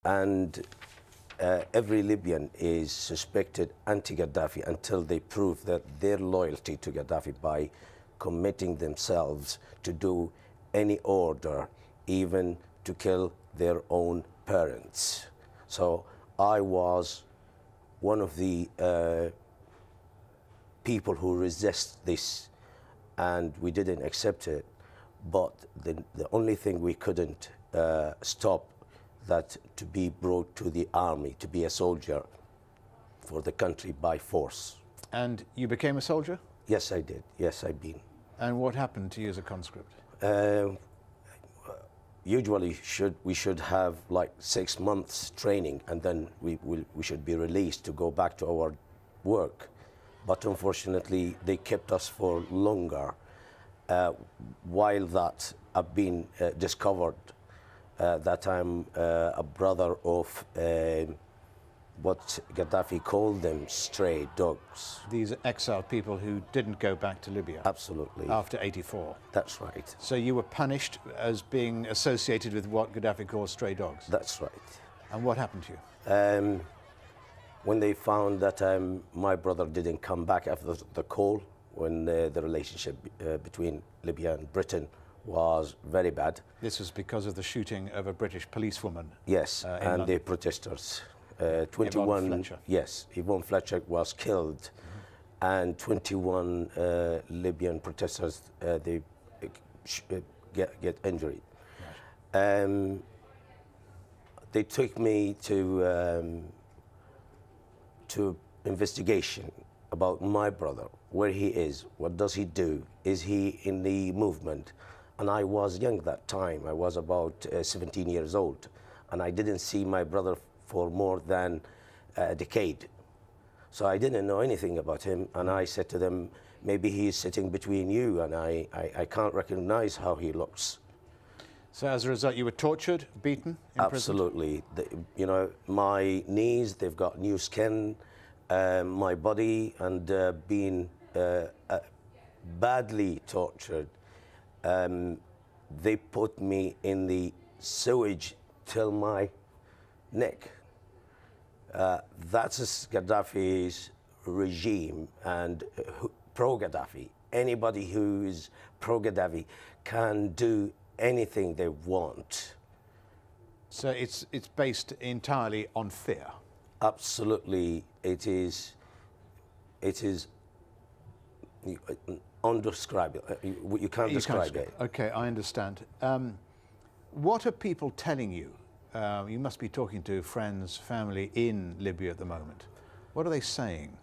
And every Libyan is suspected anti-Gaddafi until they prove that their loyalty to Gaddafi by committing themselves to do any order, even to kill their own parents. So I was one of the people who resist this, and we didn't accept it. But the only thing we couldn't stop that to be brought to the army, to be a soldier for the country by force. And you became a soldier? Yes, I did. Yes, I've been. And what happened to you as a conscript? Usually we should have like 6 months training, and then we should be released to go back to our work. But unfortunately, they kept us for longer. While that, I've been discovered that I'm a brother of what Gaddafi called them, stray dogs. These exiled people who didn't go back to Libya? Absolutely. After '84? That's right. So you were punished as being associated with what Gaddafi called stray dogs? That's right. And what happened to you? When they found that my brother didn't come back after the call, when the relationship between Libya and Britain was very bad. This was because of the shooting of a British policewoman? Yes, and London. The protesters. 21. Yvonne Fletcher. Yes, Yvonne Fletcher was killed, and 21 Libyan protesters they get injured. Right. They took me to investigation about my brother, where he is, what does he do, is he in the movement? And I was young that time. I was about 17 years old, and I didn't see my brother for more than a decade. So I didn't know anything about him, and I said to them, maybe he's sitting between you, and I can't recognize how he looks. So as a result, you were tortured, beaten, imprisoned? Absolutely. You know, my knees, they've got new skin, my body, and being badly tortured. They put me in the sewage till my neck. That's Gaddafi's regime, and pro-Gaddafi. Anybody who is pro-Gaddafi can do anything they want. So it's based entirely on fear? Absolutely, it is undescribable. You can't describe it. Okay, I understand. What are people telling you? You must be talking to friends, family in Libya at the moment. What are they saying?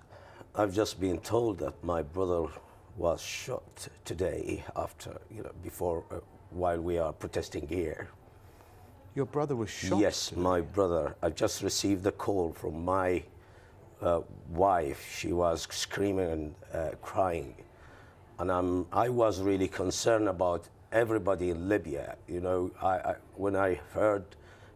I've just been told that my brother was shot today after, before, while we are protesting here. Your brother was shot? Yes, today? My brother. I just received a call from my wife. She was screaming and crying. And I was really concerned about everybody in Libya. When I heard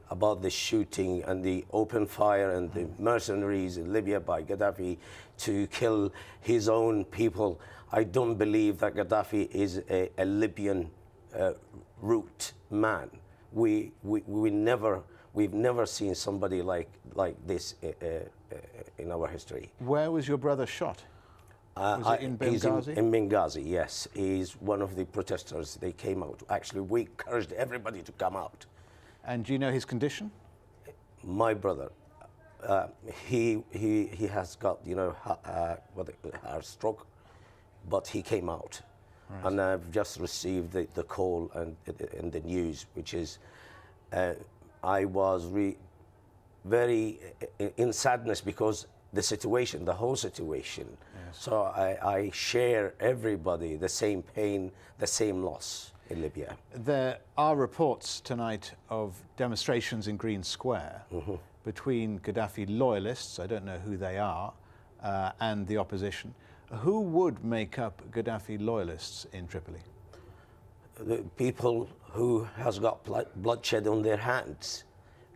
about the shooting and the open fire and the mercenaries in Libya by Gaddafi to kill his own people, I don't believe that Gaddafi is a Libyan root man. We've never seen somebody like this in our history. Where was your brother shot? Was it in Benghazi? He's in Benghazi, yes. He's one of the protesters. They came out. Actually, we encouraged everybody to come out. And do you know his condition? My brother, he has got a stroke, but he came out. Right. And I've just received the call and the news, which is I was very in sadness because the whole situation. Yes. So I share everybody the same pain, the same loss in Libya. There are reports tonight of demonstrations in Green Square between Gaddafi loyalists, I don't know who they are, and the opposition. Who would make up Gaddafi loyalists in Tripoli? The people who has got bloodshed on their hands.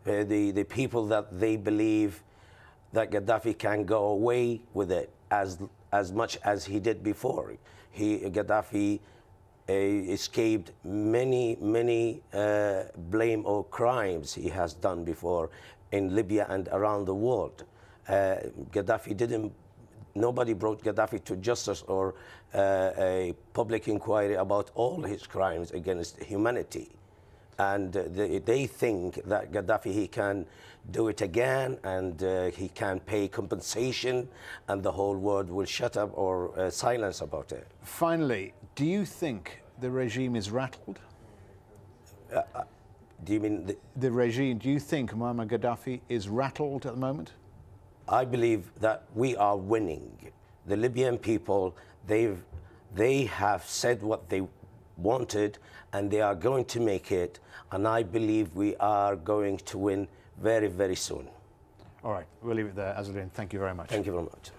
The people that they believe that Gaddafi can go away with it as much as he did before. Gaddafi escaped many blame or crimes he has done before. in Libya and around the world. Gaddafi didn't, nobody brought Gaddafi to justice or a public inquiry about all his crimes against humanity. And they think that Gaddafi, he can do it again, and he can pay compensation, and the whole world will shut up or silence about it. Finally, do you think the regime is rattled? Do you mean the regime? Do you think Muammar Gaddafi is rattled at the moment? I believe that we are winning. The Libyan people, they have said what they wanted, and they are going to make it. And I believe we are going to win very, very soon. All right, we'll leave it there. Azadin, thank you very much. Thank you very much.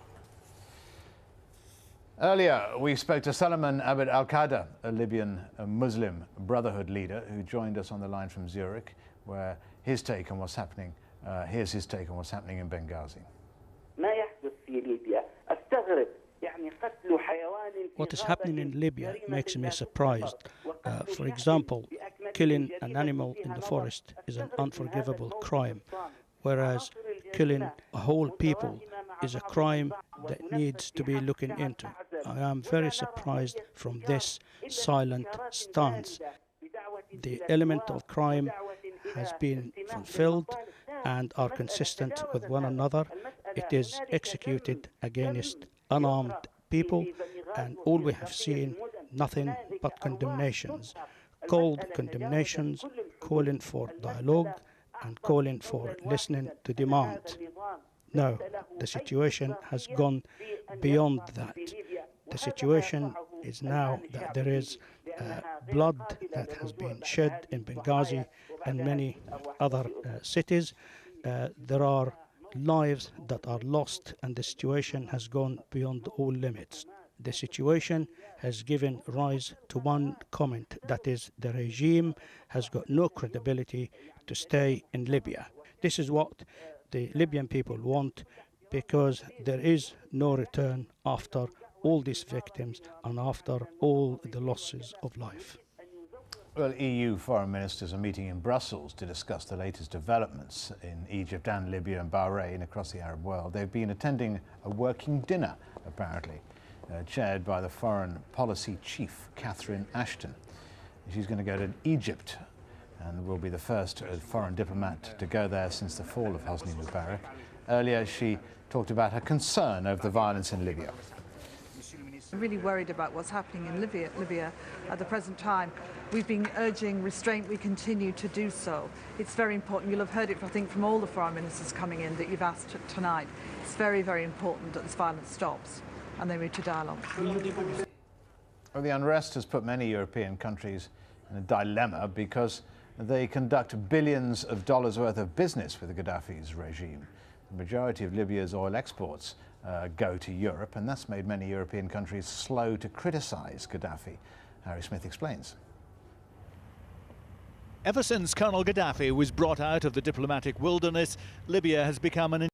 Earlier, we spoke to Salman Abed al-Qada, a Libyan Muslim Brotherhood leader, who joined us on the line from Zurich, where his take on what's happening. Here's his take on what's happening in Benghazi. What is happening in Libya makes me surprised. For example, killing an animal in the forest is an unforgivable crime, whereas killing a whole people is a crime that needs to be looking into. I am very surprised from this silent stance. The element of crime has been fulfilled and are consistent with one another. It is executed against unarmed people, and all we have seen, nothing but condemnations, cold condemnations, calling for dialogue and calling for listening to demand. No, the situation has gone beyond that. The situation is now that there is blood that has been shed in Benghazi and many other cities. There are lives that are lost, and the situation has gone beyond all limits. The situation has given rise to one comment, that is, the regime has got no credibility to stay in Libya. This is what the Libyan people want, because there is no return after all these victims and after all the losses of life. Well, EU foreign ministers are meeting in Brussels to discuss the latest developments in Egypt and Libya and Bahrain across the Arab world. They've been attending a working dinner, apparently, chaired by the foreign policy chief, Catherine Ashton. She's going to go to Egypt and will be the first foreign diplomat to go there since the fall of Hosni Mubarak. Earlier, she talked about her concern over the violence in Libya. I'm really worried about what's happening in Libya at the present time. We've been urging restraint. We continue to do so. It's very important. You'll have heard it, I think, from all the foreign ministers coming in that you've asked tonight. It's very, very important that this violence stops and they move to dialogue. Well, the unrest has put many European countries in a dilemma because they conduct billions of dollars worth of business with Gaddafi's regime. The majority of Libya's oil exports go to Europe, and that's made many European countries slow to criticize Gaddafi. Harry Smith explains. Ever since Colonel Gaddafi was brought out of the diplomatic wilderness, Libya has become an